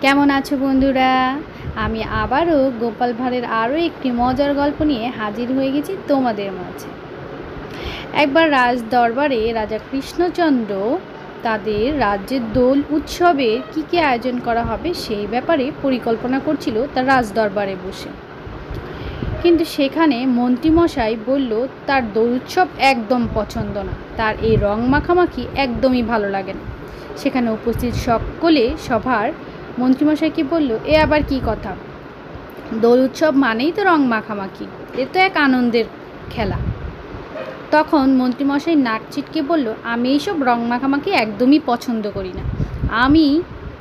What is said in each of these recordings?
কেমন আছো বন্ধুরা? আমি আবারও গোপাল ভাঁড়ের আরও একটি মজার গল্প নিয়ে হাজির হয়ে গেছি তোমাদের মাঝে। একবার রাজ দরবারে রাজা কৃষ্ণচন্দ্র তাদের রাজ্যের দোল উৎসবের কী আয়োজন করা হবে সেই ব্যাপারে পরিকল্পনা করছিল তার রাজ দরবারে বসে। কিন্তু সেখানে মন্ত্রীমশাই বলল তার দোল উৎসব একদম পছন্দ না, তার এই রং মাখামাখি একদমই ভালো লাগে না। সেখানে উপস্থিত সকলে সভার মন্ত্রীমশাইকে বলল, এ আবার কি কথা? দোল উৎসব মানেই তো রং মাখামাখি, এ তো এক আনন্দের খেলা। তখন মন্ত্রীমশাই নাক চিটকে বলল, আমি এইসব রং মাখামাখি একদমই পছন্দ করি না। আমি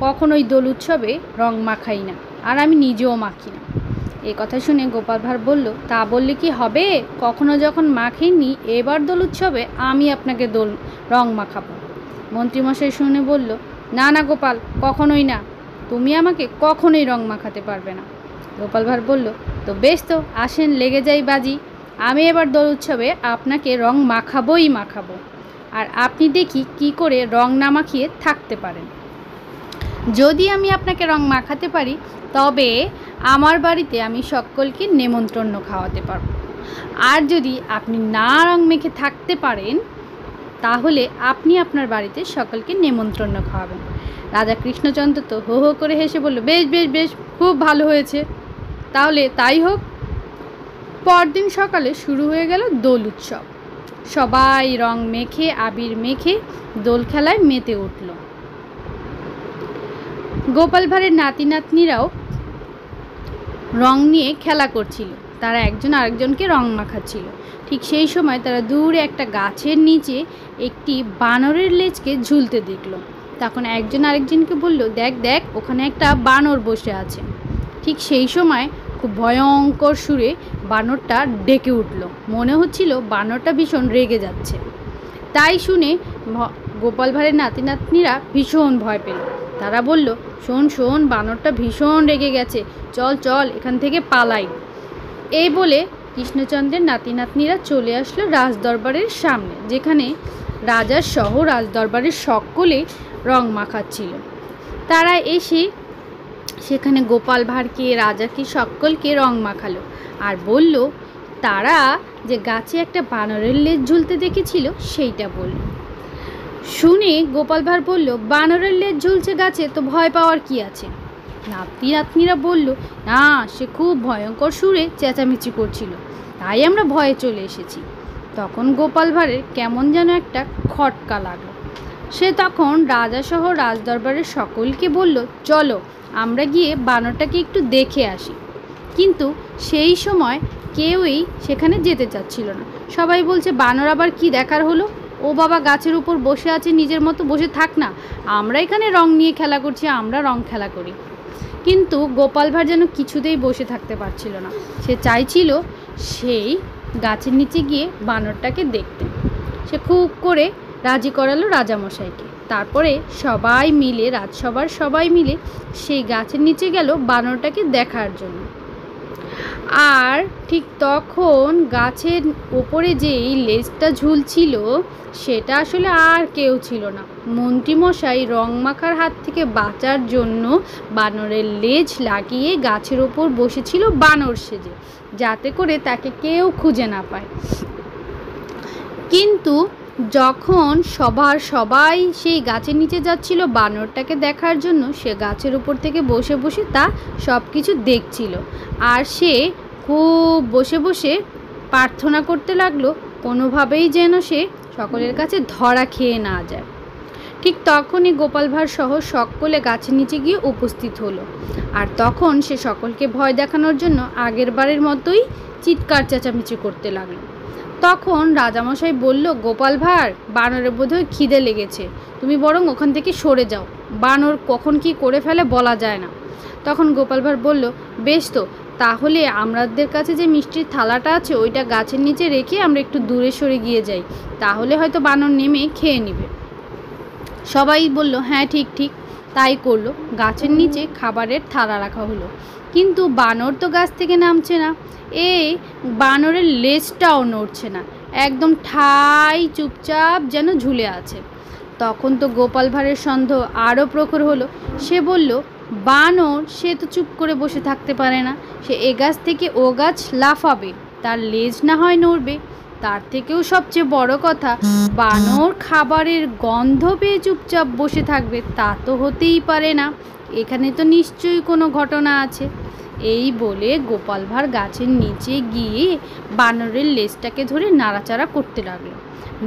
কখনোই দোল উৎসবে রং মাখাই না, আর আমি নিজেও মাখি না। এই কথা শুনে গোপাল ভাঁড় বলল, তা বললে কি হবে? কখনো যখন মাখেননি, এবার দোল উৎসবে আমি আপনাকে রং মাখাবো। মন্ত্রীমশাই শুনে বলল, না না গোপাল, কখনোই না, তুমি আমাকে কখনোই রং মাখাতে পারবে না। গোপাল ভাঁড় বলল, তো বেশ, তো আসেন লেগে যাই বাজি। আমি এবার দোল উৎসবে আপনাকে রং মাখাবোই মাখাবো, আর আপনি দেখি কি করে রং না মাখিয়ে থাকতে পারেন। যদি আমি আপনাকে রং মাখাতে পারি, তবে আমার বাড়িতে আমি সকলকে নেমন্ত্রণ খাওয়াতে পারবো। আর যদি আপনি না রং মেখে থাকতে পারেন, তাহলে আপনি আপনার বাড়িতে সকলকে নেমন্ত্রণ খাওয়াবেন। রাজা কৃষ্ণচন্দ্র তো হো হো করে হেসে বলল, বেশ বেশ বেশ, খুব ভালো হয়েছে, তাহলে তাই হোক। পরদিন সকালে শুরু হয়ে গেল দোল উৎসব। সবাই রং মেখে আবির মেখে দোল খেলায় মেতে উঠল। গোপাল ভাঁড়ের নাতি নাতনিরাও রং নিয়ে খেলা করছিল, তারা একজন আরেকজনকে রং মাখাচ্ছিল। ঠিক সেই সময় তারা দূরে একটা গাছের নিচে একটি বানরের লেজকে ঝুলতে দেখল। তখন একজন আরেকজনকে বলল, দেখ দেখ, ওখানে একটা বানর বসে আছে। ঠিক সেই সময় খুব ভয়ঙ্কর সুরে বানরটা ডেকে উঠল। মনে হচ্ছিল বানরটা ভীষণ রেগে যাচ্ছে। তাই শুনে গোপাল ভাঁড়ের নাতি নাতনিরা ভীষণ ভয় পেল। তারা বলল, শোন শোন, বানরটা ভীষণ রেগে গেছে, চল চল এখান থেকে পালাই। এই বলে কৃষ্ণচন্দ্রের নাতি নাতনিরা চলে আসলো রাজদরবারের সামনে, যেখানে রাজার সহ রাজদরবারের সকলে রং মাখাচ্ছিল। তারা এসে সেখানে গোপাল ভাঁড়কে, রাজাকে, সকলকে রং মাখালো আর বলল তারা যে গাছে একটা বানরের লেজ ঝুলতে দেখেছিল সেইটা বলল। শুনে গোপাল ভাঁড় বলল, বানরের লেজ ঝুলছে গাছে, তো ভয় পাওয়ার কি আছে? নাতি নাতনিরা বলল, না, সে খুব ভয়ঙ্কর সুরে চেঁচামেচি করছিল, তাই আমরা ভয়ে চলে এসেছি। তখন গোপাল ভাঁড়ের কেমন যেন একটা খটকা লাগলো। সে তখন রাজাসহ রাজদরবারের সকলকে বলল, চলো আমরা গিয়ে বানরটাকে একটু দেখে আসি। কিন্তু সেই সময় কেউই সেখানে যেতে চাচ্ছিল না। সবাই বলছে, বানর আবার কি দেখার হলো? ও বাবা, গাছের উপর বসে আছে, নিজের মতো বসে থাক না, আমরা এখানে রং নিয়ে খেলা করছি, আমরা রং খেলা করি। কিন্তু গোপাল ভাঁড় যেন কিছুতেই বসে থাকতে পারছিল না। সে চাইছিল সেই গাছের নিচে গিয়ে বানরটাকে দেখতে। সে খুব করে রাজি করালো রাজামশাইকে। তারপরে সবাই মিলে, রাজসভার সবাই মিলে সেই গাছের নিচে গেল বানরটাকে দেখার জন্য। আর ঠিক তখন গাছের ওপরে যে এই লেজটা ঝুলছিল, সেটা আসলে আর কেউ ছিল না, মন্ত্রীমশাই রং মাখার হাত থেকে বাঁচার জন্য বানরের লেজ লাগিয়ে গাছের ওপর বসেছিল বানর সেজে, যাতে করে তাকে কেউ খুঁজে না পায়। কিন্তু যখন সবাই সেই গাছের নিচে যাচ্ছিল বানরটাকে দেখার জন্য, সে গাছের উপর থেকে বসে বসে তা সব কিছু দেখছিল। আর সে খুব বসে বসে প্রার্থনা করতে লাগলো, কোনোভাবেই যেন সে সকলের কাছে ধরা খেয়ে না যায়। ঠিক তখনই গোপাল ভাঁড় সহ সকলে গাছের নিচে গিয়ে উপস্থিত হলো। আর তখন সে সকলকে ভয় দেখানোর জন্য আগের বারের মতোই চিৎকার চেঁচামেচি করতে লাগলো। তখন রাজামশাই বলল, গোপাল ভাঁড়, বানরের বোধহয় খিদে লেগেছে, তুমি বরং ওখান থেকে সরে যাও, বানর কখন কি করে ফেলে বলা যায় না। তখন গোপাল ভাঁড় বলল, বেশ, তো তাহলে আমাদের কাছে যে মিষ্টির থালাটা আছে ওইটা গাছের নিচে রেখে আমরা একটু দূরে সরে গিয়ে যাই, তাহলে হয়তো বানর নেমে খেয়ে নেবে। সবাই বলল, হ্যাঁ ঠিক ঠিক, তাই করলো। গাছের নিচে খাবারের থালা রাখা হলো, কিন্তু বানর তো গাছ থেকে নামছে না, বানরের লেজটাও নড়ছে না, একদম ঠাই চুপচাপ যেন ঝুলে আছে। তখন তো গোপাল ভাঁড়ের সন্দেহ আরও প্রখর হলো। সে বলল, বানর সে তো চুপ করে বসে থাকতে পারে না, সে এ গাছ থেকে ও গাছ লাফাবে, তার লেজ না হয় নড়বে। তার থেকেও সবচেয়ে বড় কথা, বানর খাবারের গন্ধ পেয়ে চুপচাপ বসে থাকবে তা তো হতেই পারে না, এখানে তো নিশ্চয়ই কোনো ঘটনা আছে। এই বলে গোপাল ভাঁড় গাছের নিচে গিয়ে বানরের লেজটাকে ধরে নাড়াচাড়া করতে লাগলো।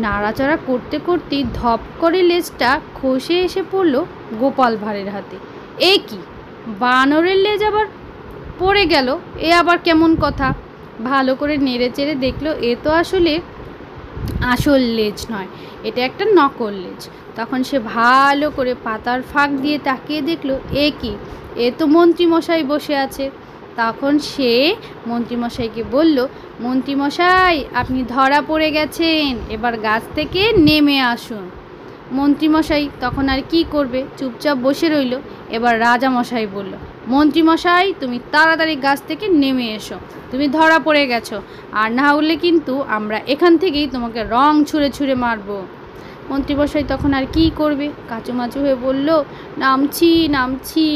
নাড়াচাড়া করতে করতেই ধপ করে লেজটা খসে এসে পড়লো গোপাল ভাঁড়ের হাতে। এ কি, বানরের লেজ আবার পড়ে গেল, এ আবার কেমন কথা? ভালো করে নেড়ে চেড়ে দেখলো এ তো আসলে আসল লেজ নয়, এটা একটা নকল লেজ। তখন সে ভালো করে পাতার ফাঁক দিয়ে তাকিয়ে দেখলো, এ কি, এ তো মন্ত্রীমশাই বসে আছে। তখন সে মন্ত্রীমশাইকে বলল, মন্ত্রীমশাই আপনি ধরা পড়ে গেছেন, এবার গাছ থেকে নেমে আসুন। মন্ত্রীমশাই তখন আর কি করবে, চুপচাপ বসে রইল। এবার রাজামশাই বলল, মন্ত্রীমশাই তুমি তাড়াতাড়ি গাছ থেকে নেমে এসো, তুমি ধরা পড়ে গেছো, আর না হলে কিন্তু আমরা এখান থেকেই তোমাকে রং ছুঁড়ে ছুঁড়ে মারবো। মন্ত্রীমশাই তখন আর কি করবে, কাচুমাচু হয়ে বলল, নামছি নামছি।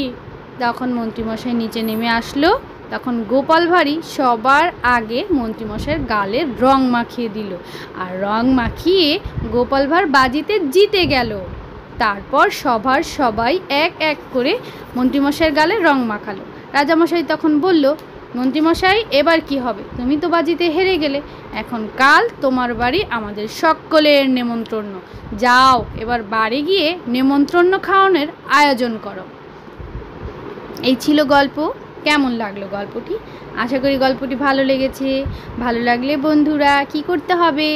তখন মন্ত্রীমশাই নিচে নেমে আসলো। তখন গোপাল ভাঁড়ই সবার আগে মন্ত্রীমশাইয়ের গালে রং মাখিয়ে দিল, আর রং মাখিয়ে গোপাল ভাঁড় বাজিতে জিতে গেল। তারপর সভার সবাই এক এক করে মন্ত্রীমশাইয়ের গালে রং মাখালো। রাজামশাই তখন বলল, মন্ত্রীমশাই এবার কি হবে, তুমি তো বাজিতে হেরে গেলে, এখন কাল তোমার বাড়ি আমাদের সকলের নেমন্ত্রণ, যাও এবার বাড়ি গিয়ে নেমন্ত্রণ খাওয়ানোর আয়োজন করো। এই ছিল গল্প। কেমন লাগলো গল্পটি? আশা করি গল্পটি ভালো লেগেছে। ভালো লাগলে বন্ধুরা কি করতে হবে,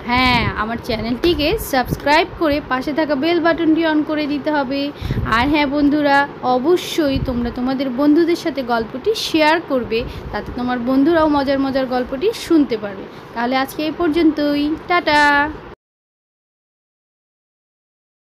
হ্যাঁ আমার চ্যানেলটিকে সাবস্ক্রাইব করে পাশে থাকা বেল বাটনটি অন করে দিতে হবে। আর হ্যাঁ বন্ধুরা, অবশ্যই তোমরা তোমাদের বন্ধুদের সাথে গল্পটি শেয়ার করবে, তাতে তোমার বন্ধুরাও মজার মজার গল্পটি শুনতে পারবে। তাহলে আজকে এই পর্যন্তই, টাটা।